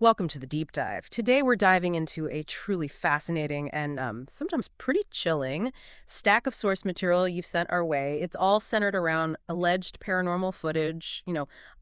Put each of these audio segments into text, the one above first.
Welcome to the deep dive. Today we're diving into a truly fascinating and sometimes pretty chilling stack of source material you've sent our way. It's all centered around alleged paranormal footage,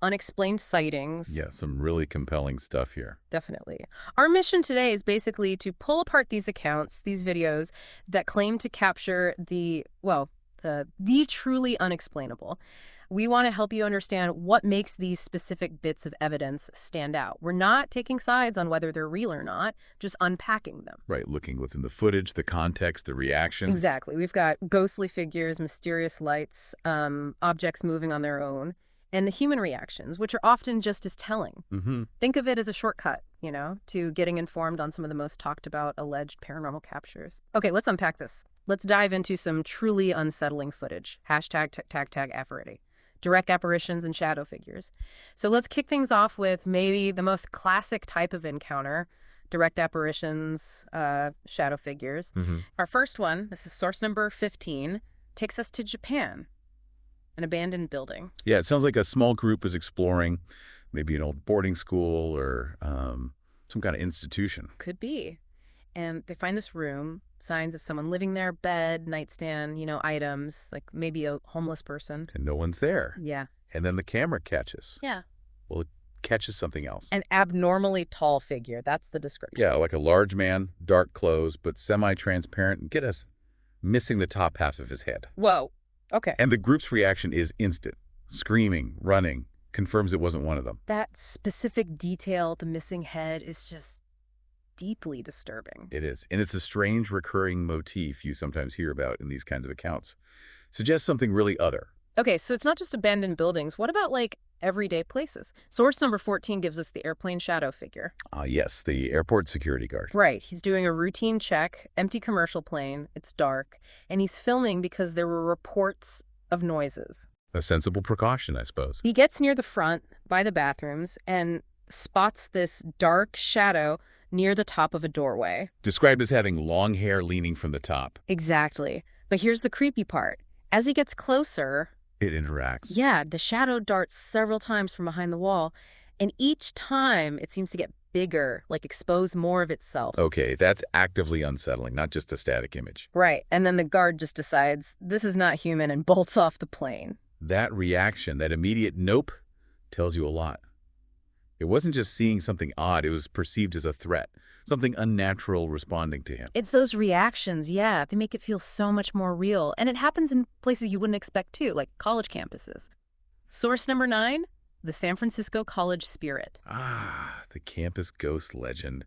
unexplained sightings. Yeah, some really compelling stuff here. Definitely. Our mission today is basically to pull apart these accounts, these videos that claim to capture the truly unexplainable. We want to help you understand what makes these specific bits of evidence stand out. We're not taking sides on whether they're real or not, just unpacking them. Right, looking within the footage, the context, the reactions. Exactly. We've got ghostly figures, mysterious lights, objects moving on their own, and the human reactions, which are often just as telling. Think of it as a shortcut, to getting informed on some of the most talked about alleged paranormal captures. Okay, let's unpack this. Let's dive into some truly unsettling footage. Hashtag tag Aphrodite. Direct apparitions and shadow figures. So let's kick things off with maybe the most classic type of encounter, direct apparitions, shadow figures. Our first one, this is source number 15, takes us to Japan, an abandoned building. Yeah, it sounds like a small group was exploring maybe an old boarding school or some kind of institution. Could be. And they find this room, signs of someone living there, bed, nightstand, items, like maybe a homeless person. And no one's there. Yeah. And then the camera catches. Yeah. Well, it catches something else. An abnormally tall figure. That's the description. Yeah, like a large man, dark clothes, but semi-transparent. And get us, missing the top half of his head. Whoa. Okay. And the group's reaction is instant. Screaming, running, confirms it wasn't one of them. That specific detail, the missing head, is just deeply disturbing. It is. And it's a strange recurring motif you sometimes hear about in these kinds of accounts. Suggests something really other. Okay, so it's not just abandoned buildings. What about, everyday places? Source number 14 gives us the airplane shadow figure. Yes, the airport security guard. Right. He's doing a routine check, empty commercial plane, it's dark, and he's filming because there were reports of noises. A sensible precaution, I suppose. He gets near the front, by the bathrooms, and spots this dark shadow near the top of a doorway. Described as having long hair leaning from the top. Exactly. But here's the creepy part. As he gets closer... It interacts. Yeah, the shadow darts several times from behind the wall, and each time it seems to get bigger, expose more of itself. Okay, that's actively unsettling, not just a static image. Right, and then the guard just decides, this is not human, and bolts off the plane. That reaction, that immediate nope, tells you a lot. It wasn't just seeing something odd, it was perceived as a threat, something unnatural responding to him. It's those reactions, yeah. They make it feel so much more real. And it happens in places you wouldn't expect too, like college campuses. Source number 9, the San Francisco College Spirit. The campus ghost legend.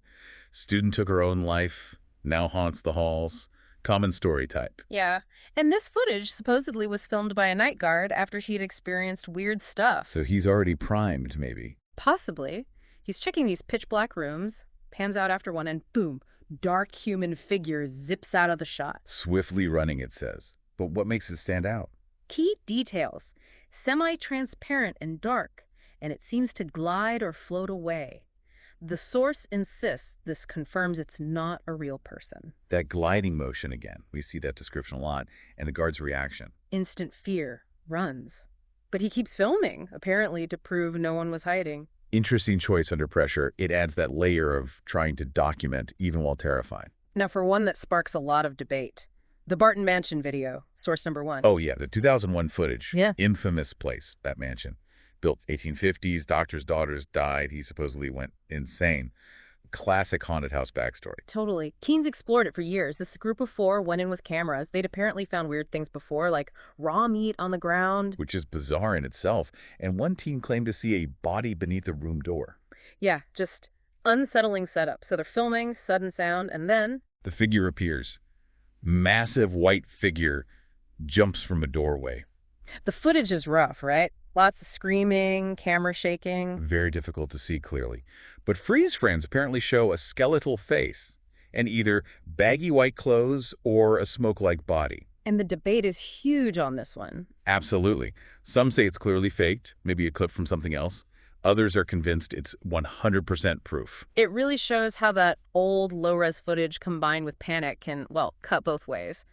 Student took her own life, now haunts the halls. Common story type. Yeah. And this footage supposedly was filmed by a night guard after she'd experienced weird stuff. So he's already primed, maybe. Possibly. He's checking these pitch black rooms, pans out after one, and boom, dark human figure zips out of the shot. Swiftly running, it says. But what makes it stand out? Key details. Semi-transparent and dark, and it seems to glide or float away. The source insists this confirms it's not a real person. That gliding motion again. We see that description a lot. And the guard's reaction. Instant fear. Runs. But he keeps filming, apparently, to prove no one was hiding. Interesting choice under pressure. It adds that layer of trying to document, even while terrified. Now, for one that sparks a lot of debate, the Barton Mansion video, source number 1. Oh, yeah, the 2001 footage. Yeah. Infamous place, that mansion. Built 1850s, doctor's daughters died. He supposedly went insane. Classic haunted house backstory. Totally. Keens explored it for years. This group of 4 went in with cameras. They'd apparently found weird things before, like raw meat on the ground. Which is bizarre in itself. And one teen claimed to see a body beneath a room door. Yeah, just unsettling setup. So they're filming, sudden sound, and then... The figure appears. Massive white figure jumps from a doorway. The footage is rough, right? Lots of screaming, camera shaking. Very difficult to see clearly. But freeze frames apparently show a skeletal face and either baggy white clothes or a smoke-like body. And the debate is huge on this one. Absolutely. Some say it's clearly faked, maybe a clip from something else. Others are convinced it's 100% proof. It really shows how that old low-res footage combined with panic can, cut both ways.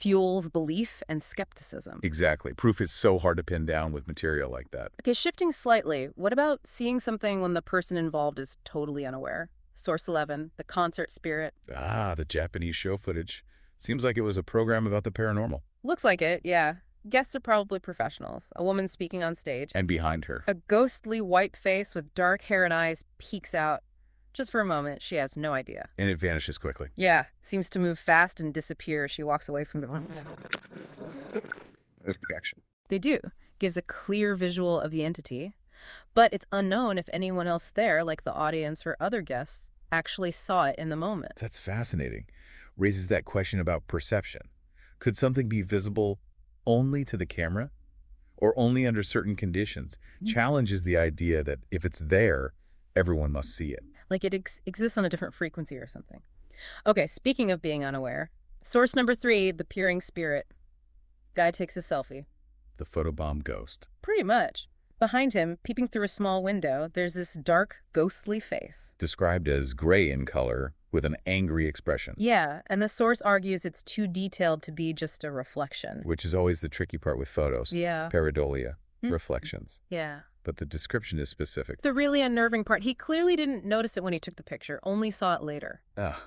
fuels belief and skepticism. Exactly. Proof is so hard to pin down with material like that. Okay, shifting slightly, what about seeing something when the person involved is totally unaware? Source 11, the concert spirit. Ah, the Japanese show footage. Seems like it was a program about the paranormal. Looks like it, yeah. Guests are probably professionals. A woman speaking on stage. And behind her. A ghostly white face with dark hair and eyes peeks out. Just for a moment, she has no idea. And it vanishes quickly. Yeah, seems to move fast and disappear as she walks away from the room. Action. They do. Gives a clear visual of the entity, but it's unknown if anyone else there, like the audience or other guests, actually saw it in the moment. That's fascinating. Raises that question about perception. Could something be visible only to the camera? Or only under certain conditions? Challenges the idea that if it's there, everyone must see it. Like it exists on a different frequency or something. Okay, speaking of being unaware, source number 3, the peering spirit. Guy takes a selfie. The photobomb ghost. Pretty much. Behind him, peeping through a small window, there's this dark, ghostly face. Described as gray in color with an angry expression. Yeah, and the source argues it's too detailed to be just a reflection. Which is always the tricky part with photos. Yeah. Pareidolia. Reflections. Yeah. But the description is specific. The really unnerving part, he clearly didn't notice it when he took the picture, only saw it later. Ah,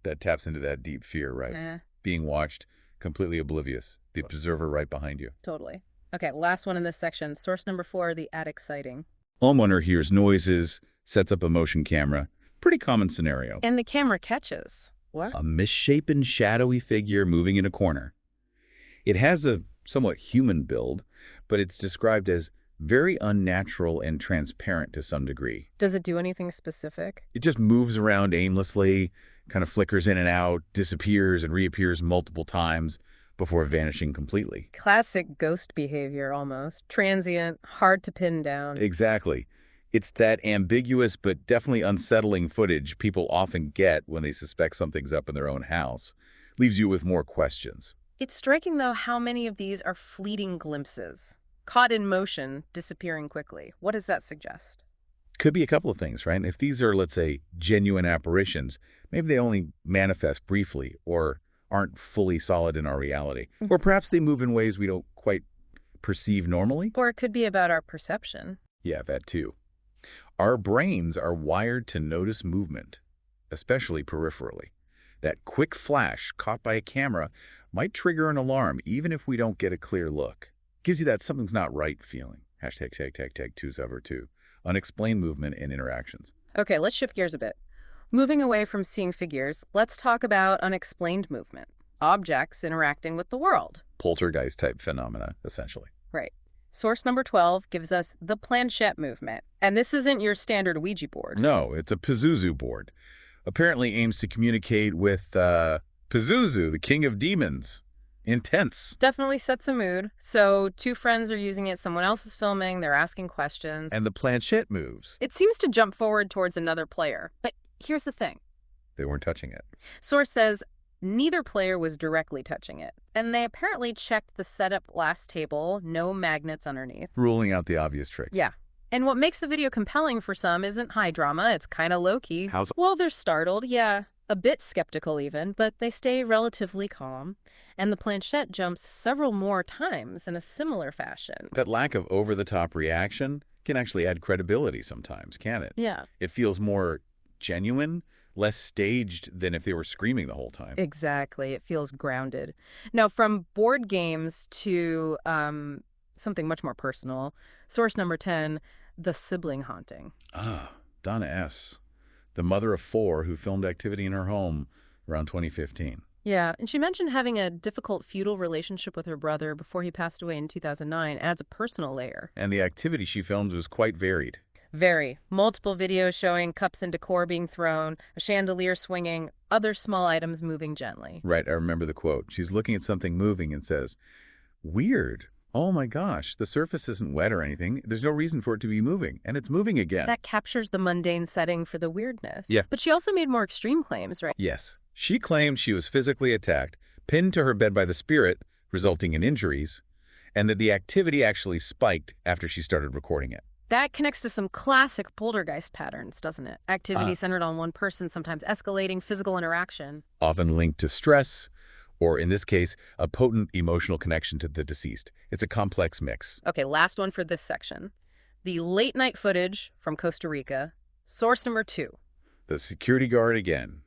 that taps into that deep fear, right? Being watched, completely oblivious. The observer right behind you. Totally. Okay, last one in this section. Source number 4, the attic sighting. Homeowner hears noises, sets up a motion camera. Pretty common scenario. And the camera catches. What? A misshapen, shadowy figure moving in a corner. It has a somewhat human build, but it's described as very unnatural and transparent to some degree. Does it do anything specific? It just moves around aimlessly, kind of flickers in and out, disappears and reappears multiple times before vanishing completely. Classic ghost behavior, almost. Transient, hard to pin down. Exactly. It's that ambiguous but definitely unsettling footage people often get when they suspect something's up in their own house. Leaves you with more questions. It's striking, though, how many of these are fleeting glimpses. Caught in motion, disappearing quickly. What does that suggest? Could be a couple of things, right? If these are, let's say, genuine apparitions, maybe they only manifest briefly or aren't fully solid in our reality. Or perhaps they move in ways we don't quite perceive normally. Or it could be about our perception. Yeah, that too. Our brains are wired to notice movement, especially peripherally. That quick flash caught by a camera might trigger an alarm even if we don't get a clear look. Gives you that something's not right feeling. Hashtag 272. Unexplained movement and interactions. Okay, let's shift gears a bit. Moving away from seeing figures, let's talk about unexplained movement. Objects interacting with the world. Poltergeist-type phenomena, essentially. Right. Source number 12 gives us the planchette movement. And this isn't your standard Ouija board. No, it's a Pazuzu board. Apparently aims to communicate with Pazuzu, the king of demons. Intense. Definitely sets a mood. So 2 friends are using it, someone else is filming, they're asking questions. And the planchette moves. It seems to jump forward towards another player. But here's the thing. They weren't touching it. Source says neither player was directly touching it. And they apparently checked the setup last table, no magnets underneath. Ruling out the obvious tricks. Yeah. And what makes the video compelling for some isn't high drama, it's kind of low-key. Well, they're startled, yeah. A bit skeptical even, but they stay relatively calm. And the planchette jumps several more times in a similar fashion. That lack of over-the-top reaction can actually add credibility sometimes, can't it? Yeah. It feels more genuine, less staged than if they were screaming the whole time. Exactly. It feels grounded. Now, from board games to something much more personal, source number 10, the sibling haunting. Ah, Donna S., the mother of 4 who filmed activity in her home around 2015. Yeah, and she mentioned having a difficult feudal relationship with her brother before he passed away in 2009 adds a personal layer. And the activity she filmed was quite varied. Very. Multiple videos showing cups and decor being thrown, a chandelier swinging, other small items moving gently. Right, I remember the quote. She's looking at something moving and says, "Weird. Oh my gosh, the surface isn't wet or anything. There's no reason for it to be moving, and it's moving again." That captures the mundane setting for the weirdness. Yeah. But she also made more extreme claims, right? Yes. She claimed she was physically attacked, pinned to her bed by the spirit, resulting in injuries, and that the activity actually spiked after she started recording it. That connects to some classic poltergeist patterns, doesn't it? Activity centered on one person, sometimes escalating physical interaction. Often linked to stress Or in this case, a potent emotional connection to the deceased. It's a complex mix. Okay, last one for this section. The late night footage from Costa Rica. Source number 2. The security guard again.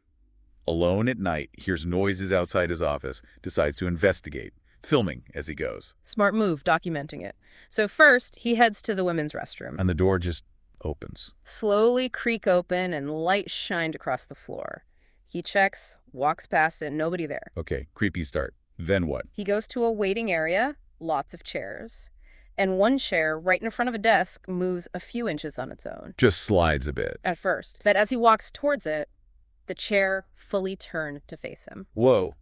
Alone at night, hears noises outside his office, decides to investigate, filming as he goes. Smart move, documenting it. So first, he heads to the women's restroom. And the door just opens. Slowly creak open and light shined across the floor. He checks, walks past it, nobody there. Okay, creepy start. Then what? He goes to a waiting area, lots of chairs. And one chair, right in front of a desk, moves a few inches on its own. Just slides a bit. At first. But as he walks towards it, the chair fully turned to face him. Whoa.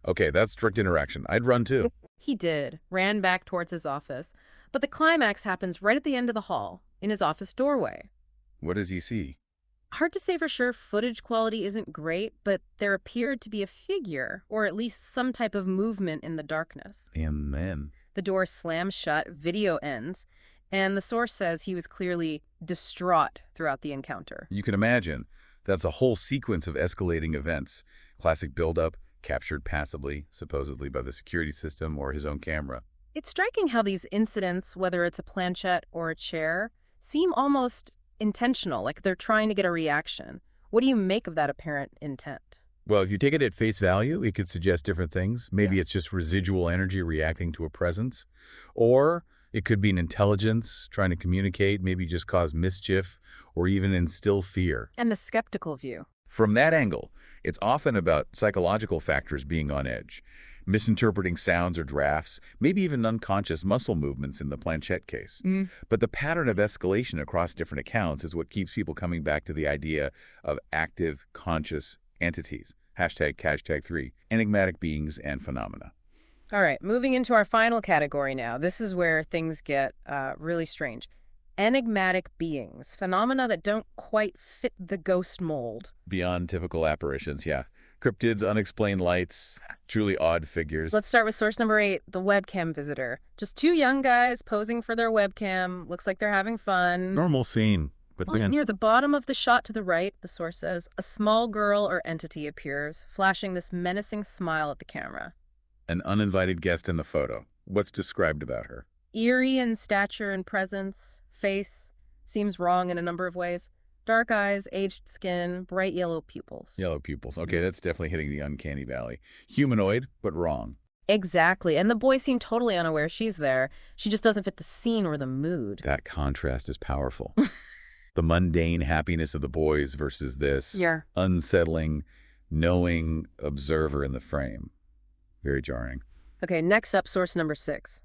Okay, that's direct interaction. I'd run too. He did, ran back towards his office. But the climax happens right at the end of the hall, in his office doorway. What does he see? Hard to say for sure. Footage quality isn't great, but there appeared to be a figure, or at least some type of movement in the darkness. And then? The door slams shut, video ends, and the source says he was clearly distraught throughout the encounter. You can imagine. That's a whole sequence of escalating events. Classic buildup, captured passively, supposedly by the security system or his own camera. It's striking how these incidents, whether it's a planchette or a chair, seem almost intentional, like they're trying to get a reaction. What do you make of that apparent intent? Well, if you take it at face value, it could suggest different things. Maybe Yeah. it's just residual energy reacting to a presence. Or it could be an intelligence trying to communicate, maybe just cause mischief, or even instill fear. And the skeptical view. From that angle, it's often about psychological factors being on edge, misinterpreting sounds or drafts, maybe even unconscious muscle movements in the planchette case. But the pattern of escalation across different accounts is what keeps people coming back to the idea of active, conscious entities. #3, enigmatic beings and phenomena. All right, moving into our final category now. This is where things get really strange. Enigmatic beings, phenomena that don't quite fit the ghost mold. Beyond typical apparitions, yeah. Cryptids, unexplained lights, truly odd figures. Let's start with source number 8, the webcam visitor. Just two young guys posing for their webcam. Looks like they're having fun. Normal scene. But Well, then, near the bottom of the shot to the right, the source says, a small girl or entity appears, flashing this menacing smile at the camera. an uninvited guest in the photo. What's described about her? Eerie in stature and presence, face, seems wrong in a number of ways. Dark eyes, aged skin, bright yellow pupils. Yellow pupils. Okay, that's definitely hitting the uncanny valley. Humanoid, but wrong. Exactly, and the boys seem totally unaware she's there. She just doesn't fit the scene or the mood. That contrast is powerful. The mundane happiness of the boys versus this Yeah. unsettling, knowing observer in the frame. Very jarring. Okay, next up, source number 6.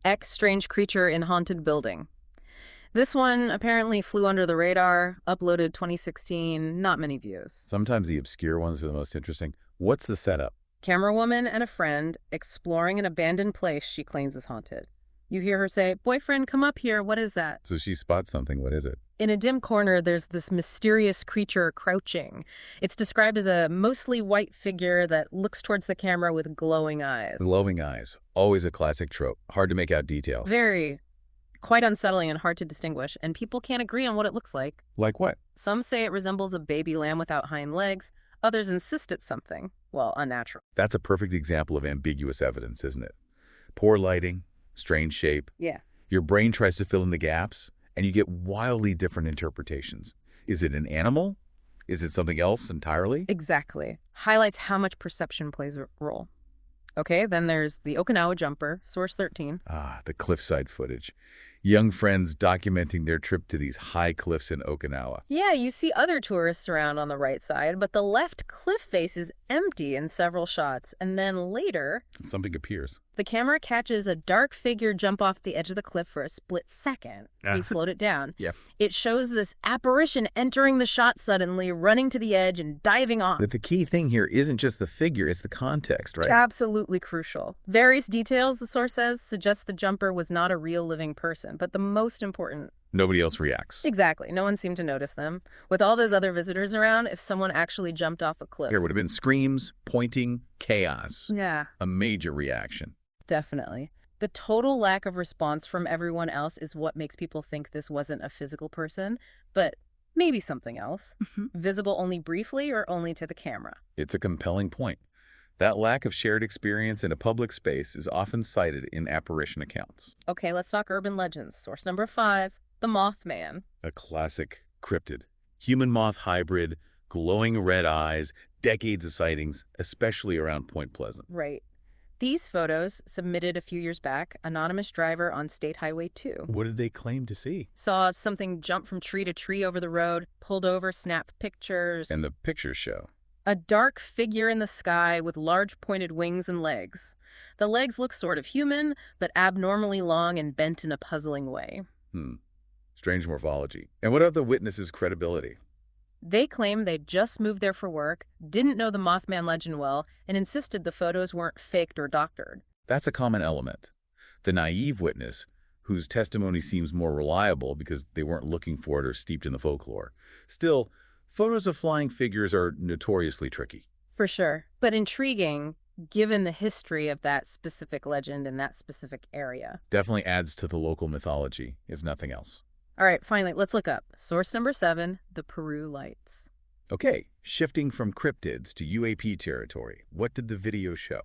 X strange creature in haunted building. This one apparently flew under the radar, uploaded 2016, not many views. Sometimes the obscure ones are the most interesting. What's the setup? Camera woman and a friend exploring an abandoned place she claims is haunted. You hear her say, "Boyfriend, come up here, what is that?" So she spots something. What is it? In a dim corner, there's this mysterious creature crouching. It's described as a mostly white figure that looks towards the camera with glowing eyes. Glowing eyes. Always a classic trope. Hard to make out details. Very, quite unsettling and hard to distinguish, and people can't agree on what it looks like. Like what? Some say it resembles a baby lamb without hind legs. Others insist it's something, well, unnatural. That's a perfect example of ambiguous evidence, isn't it? Poor lighting, strange shape. Yeah. Your brain tries to fill in the gaps, and you get wildly different interpretations. Is it an animal? Is it something else entirely? Exactly. Highlights how much perception plays a role. Okay, then there's the Okinawa jumper, source 13. Ah, the cliffside footage. Young friends documenting their trip to these high cliffs in Okinawa. Yeah, you see other tourists around on the right side, but the left cliff face is empty in several shots. And then later, Something appears. the camera catches a dark figure jump off the edge of the cliff for a split second. They slowed it down. Yeah. It shows this apparition entering the shot suddenly, running to the edge and diving off. But the key thing here isn't just the figure, it's the context, right? Absolutely crucial. Various details, the source says, suggest the jumper was not a real living person, but the most important... Nobody else reacts. Exactly. No one seemed to notice them. With all those other visitors around, if someone actually jumped off a cliff... There would have been screams, pointing, chaos. Yeah, A major reaction. definitely. The total lack of response from everyone else is what makes people think this wasn't a physical person, but maybe something else. Visible only briefly or only to the camera. It's a compelling point. That lack of shared experience in a public space is often cited in apparition accounts. Okay, let's talk urban legends. Source number 5, the Mothman. A classic cryptid. Human moth hybrid, glowing red eyes, decades of sightings, especially around Point Pleasant. Right. These photos, submitted a few years back, anonymous driver on State Highway 2. What did they claim to see? Saw something jump from tree to tree over the road, pulled over, snapped pictures. And the pictures show. A dark figure in the sky with large pointed wings and legs. The legs look sort of human, but abnormally long and bent in a puzzling way. Strange morphology. And what of the witnesses' credibility? They claim they'd just moved there for work, didn't know the Mothman legend well, and insisted the photos weren't faked or doctored. That's a common element. The naive witness, whose testimony seems more reliable because they weren't looking for it or steeped in the folklore. Still, photos of flying figures are notoriously tricky. For sure. But intriguing, given the history of that specific legend in that specific area. Definitely adds to the local mythology, if nothing else. All right, finally, let's look up. Source number 7, the Peru Lights. Okay, shifting from cryptids to UAP territory, what did the video show?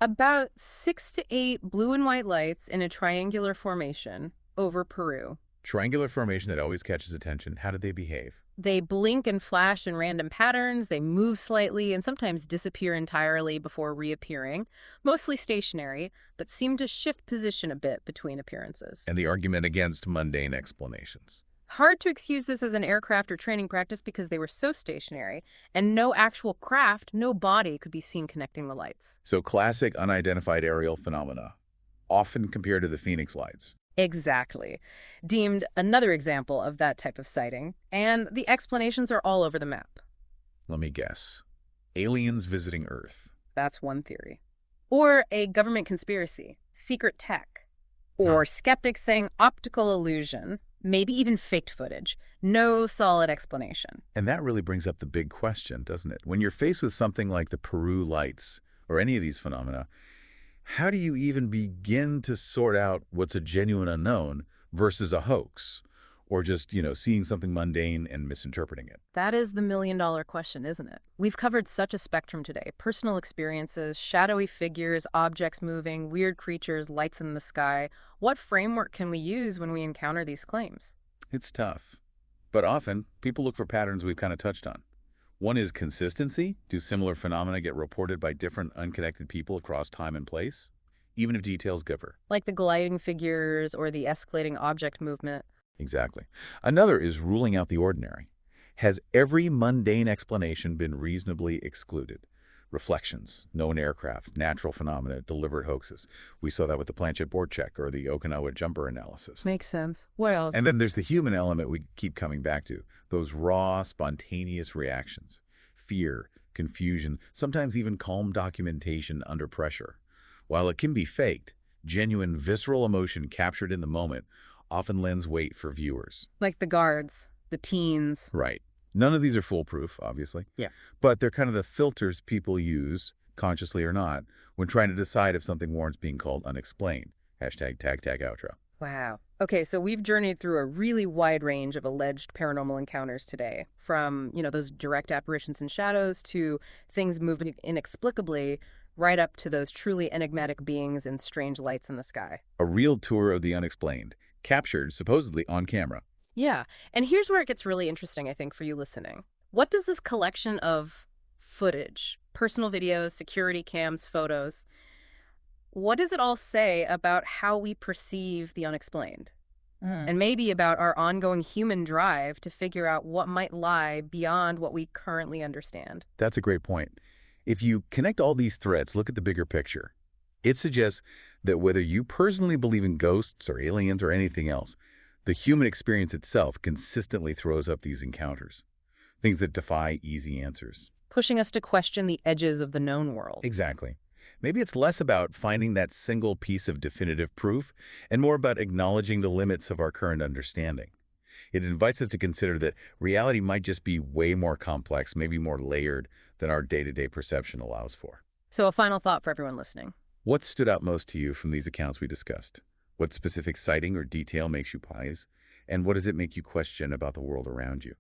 About 6 to 8 blue and white lights in a triangular formation over Peru. Triangular formation that always catches attention. How did they behave? They blink and flash in random patterns, they move slightly and sometimes disappear entirely before reappearing, mostly stationary, but seem to shift position a bit between appearances. And the argument against mundane explanations. Hard to excuse this as an aircraft or training practice because they were so stationary, and no actual craft, no body could be seen connecting the lights. So classic unidentified aerial phenomena, often compared to the Phoenix Lights. Exactly. Deemed another example of that type of sighting, and the explanations are all over the map. Let me guess. Aliens visiting Earth. That's one theory. Or a government conspiracy, secret tech. Or skeptics saying optical illusion, maybe even faked footage. No solid explanation. And that really brings up the big question, doesn't it? When you're faced with something like the Peru Lights or any of these phenomena, how do you even begin to sort out what's a genuine unknown versus a hoax? Or just, seeing something mundane and misinterpreting it? That is the million-dollar question, isn't it? We've covered such a spectrum today. Personal experiences, shadowy figures, objects moving, weird creatures, lights in the sky. What framework can we use when we encounter these claims? It's tough. But often, people look for patterns we've kind of touched on. One is consistency. Do similar phenomena get reported by different unconnected people across time and place, even if details differ? Like the gliding figures or the escalating object movement. Exactly. Another is ruling out the ordinary. Has every mundane explanation been reasonably excluded? Reflections, known aircraft, natural phenomena, deliberate hoaxes. We saw that with the Planchet board check or the Okinawa jumper analysis. Makes sense. What else? And then there's the human element we keep coming back to. Those raw, spontaneous reactions. Fear, confusion, sometimes even calm documentation under pressure. While it can be faked, genuine visceral emotion captured in the moment often lends weight for viewers. Like the guards, the teens. Right. None of these are foolproof, obviously. Yeah. But they're kind of the filters people use, consciously or not, when trying to decide if something warrants being called unexplained. Hashtag tag outro. Wow. Okay, so we've journeyed through a really wide range of alleged paranormal encounters today, from, those direct apparitions and shadows to things moving inexplicably, right up to those truly enigmatic beings and strange lights in the sky. A real tour of the unexplained, captured supposedly on camera. Yeah, and here's where it gets really interesting, I think, for you listening. What does this collection of footage, personal videos, security cams, photos, what does it all say about how we perceive the unexplained? And maybe about our ongoing human drive to figure out what might lie beyond what we currently understand? That's a great point. If you connect all these threads, look at the bigger picture. It suggests that whether you personally believe in ghosts or aliens or anything else, the human experience itself consistently throws up these encounters, things that defy easy answers. Pushing us to question the edges of the known world. Exactly. Maybe it's less about finding that single piece of definitive proof and more about acknowledging the limits of our current understanding. It invites us to consider that reality might just be way more complex, maybe more layered than our day-to-day perception allows for. So a final thought for everyone listening. What stood out most to you from these accounts we discussed? What specific sighting or detail makes you pause? And what does it make you question about the world around you?